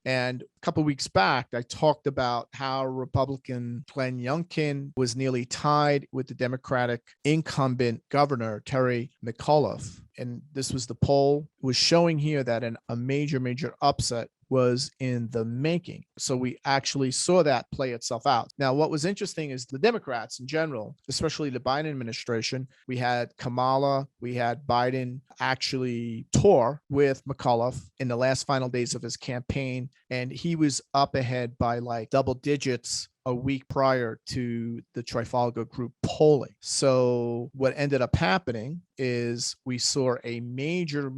And a couple of weeks back, I talked about how Republican Glenn Youngkin was nearly tied with the Democratic incumbent governor, Terry McAuliffe. And this was the poll, was showing here that a major upset was in the making. So we actually saw that play itself out. Now, what was interesting is the Democrats in general, especially the Biden administration, we had Kamala, we had Biden actually tour with McAuliffe in the last final days of his campaign, and he was up ahead by like double digits a week prior to the Trafalgar Group polling. So what ended up happening is we saw a major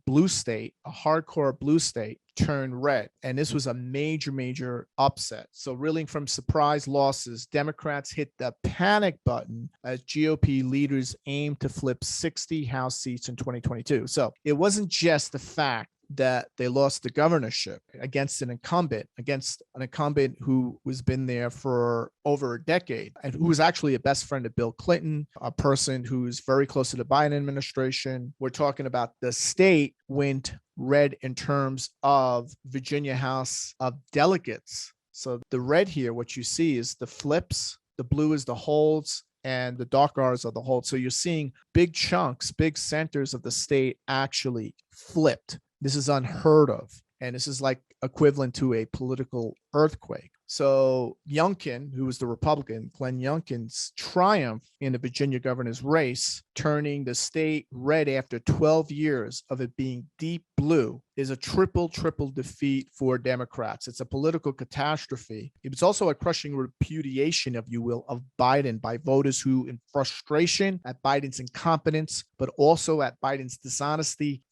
blue state, a hardcore blue state, turn red. And this was a major upset. So reeling from surprise losses, Democrats hit the panic button as GOP leaders aimed to flip 60 House seats in 2022. So it wasn't just the fact that they lost the governorship against an incumbent who has been there for over a decade and who was actually a best friend of Bill Clinton, a person who's very close to the Biden administration. We're talking about the state went red in terms of Virginia House of Delegates. So the red here, what you see is the flips, the blue is the holds, and the dark R's are the holds. So you're seeing big chunks, big centers of the state actually flipped. This is unheard of. And this is like equivalent to a political earthquake. So Youngkin, who was the Republican, Glenn Youngkin's triumph in the Virginia governor's race, turning the state red after 12 years of it being deep blue, is a triple defeat for Democrats. It's a political catastrophe. It was also a crushing repudiation, if you will, of Biden by voters who, in frustration at Biden's incompetence, but also at Biden's dishonesty,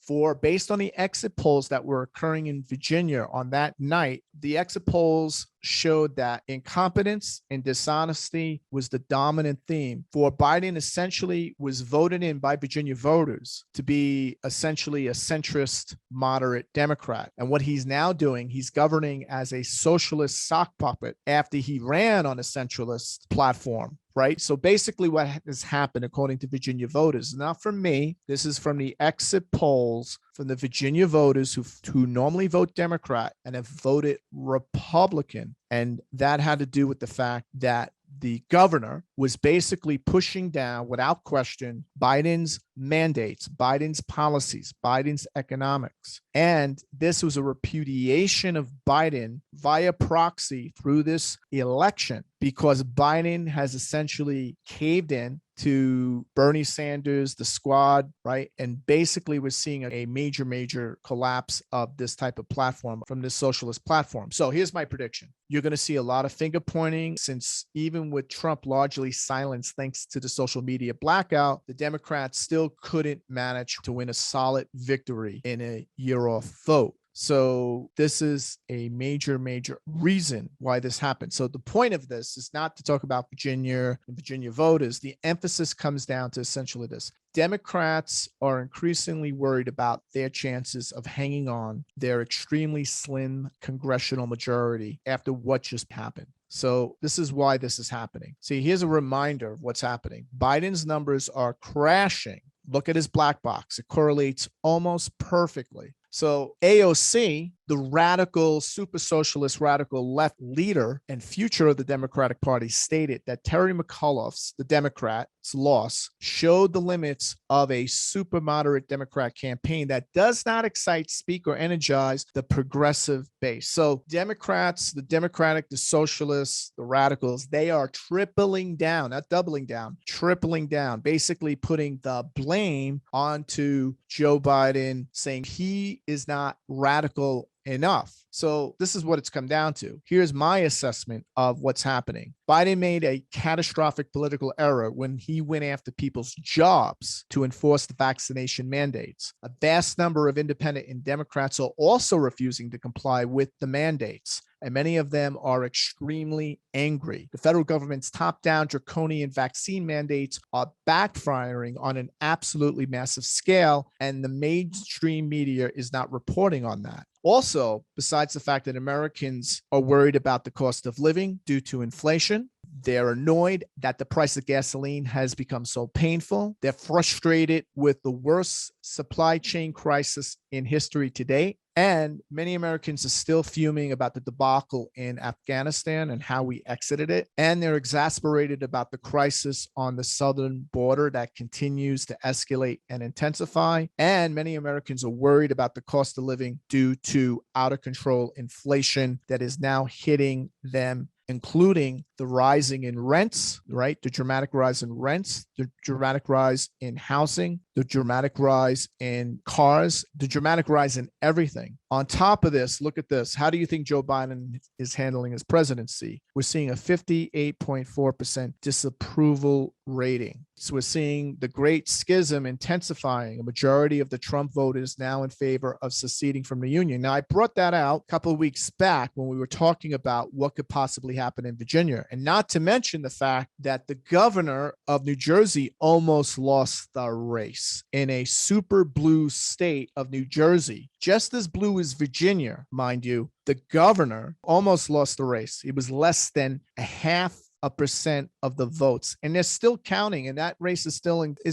based on the exit polls that were occurring in Virginia on that night, the exit polls showed that incompetence and dishonesty was the dominant theme. For Biden essentially was voted in by Virginia voters to be essentially a centrist, moderate Democrat. And what he's now doing, he's governing as a socialist sock puppet after he ran on a centralist platform. Right. So basically what has happened, according to Virginia voters, not from me, this is from the exit polls from the Virginia voters who normally vote Democrat and have voted Republican. And that had to do with the fact that the governor was basically pushing down, without question, Biden's mandates, Biden's policies, Biden's economics. And this was a repudiation of Biden via proxy through this election, because Biden has essentially caved in to Bernie Sanders, the squad, right? And basically we're seeing a major collapse of this type of platform from this socialist platform. So here's my prediction. You're going to see a lot of finger pointing, since even with Trump largely silenced thanks to the social media blackout, the Democrats still couldn't manage to win a solid victory in a year-off vote. So this is a major reason why this happened. So the point of this is not to talk about Virginia and Virginia voters. The emphasis comes down to essentially this. Democrats are increasingly worried about their chances of hanging on their extremely slim congressional majority after what just happened. So this is why this is happening. See, here's a reminder of what's happening. Biden's numbers are crashing. Look at his black box. It correlates almost perfectly. So AOC, the radical, super socialist, radical left leader and future of the Democratic Party, stated that Terry McAuliffe's, the Democrat's loss, showed the limits of a super moderate Democrat campaign that does not excite, speak, or energize the progressive base. So Democrats, the Democratic, the socialists, the radicals, they are tripling down, not doubling down, tripling down, basically putting the blame onto Joe Biden, saying he is not radical enough. So this is what it's come down to. Here's my assessment of what's happening. Biden made a catastrophic political error when he went after people's jobs to enforce the vaccination mandates. A vast number of independent and Democrats are also refusing to comply with the mandates, and many of them are extremely angry. The federal government's top-down draconian vaccine mandates are backfiring on an absolutely massive scale, and the mainstream media is not reporting on that. Also, besides the fact that Americans are worried about the cost of living due to inflation, they're annoyed that the price of gasoline has become so painful. They're frustrated with the worst supply chain crisis in history to date. And many Americans are still fuming about the debacle in Afghanistan and how we exited it. And they're exasperated about the crisis on the southern border that continues to escalate and intensify. And many Americans are worried about the cost of living due to out of control inflation that is now hitting them, including the rising in rents, right? The dramatic rise in rents, the dramatic rise in housing, the dramatic rise in cars, the dramatic rise in everything. On top of this, look at this. How do you think Joe Biden is handling his presidency? We're seeing a 58.4% disapproval rating. So we're seeing the great schism intensifying. A majority of the Trump vote is now in favor of seceding from the union. Now, I brought that out a couple of weeks back when we were talking about what could possibly happen in Virginia. And not to mention the fact that the governor of New Jersey almost lost the race in a super blue state of New Jersey, just as blue as Virginia, mind you. The governor almost lost the race. It was less than 0.5% of the votes, and they're still counting, and that race is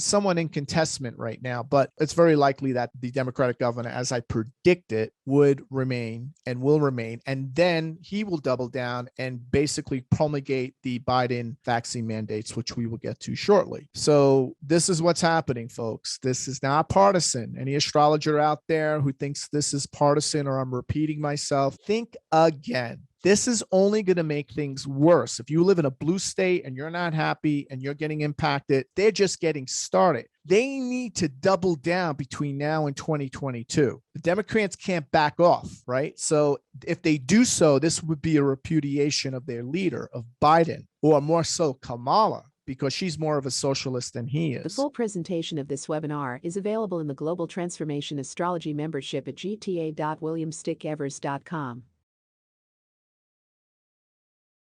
somewhat in contestment right now. But it's very likely that the Democratic governor, as I predicted, would remain and will remain, and then he will double down and basically promulgate the Biden vaccine mandates, which we will get to shortly. So this is what's happening, folks. This is not partisan. Any astrologer out there who thinks this is partisan, or I'm repeating myself, think again. This is only going to make things worse. If you live in a blue state and you're not happy and you're getting impacted, they're just getting started. They need to double down between now and 2022. The Democrats can't back off, right? So if they do so, this would be a repudiation of their leader, of Biden, or more so Kamala, because she's more of a socialist than he is. The full presentation of this webinar is available in the Global Transformation Astrology membership at gta.williamstickevers.com.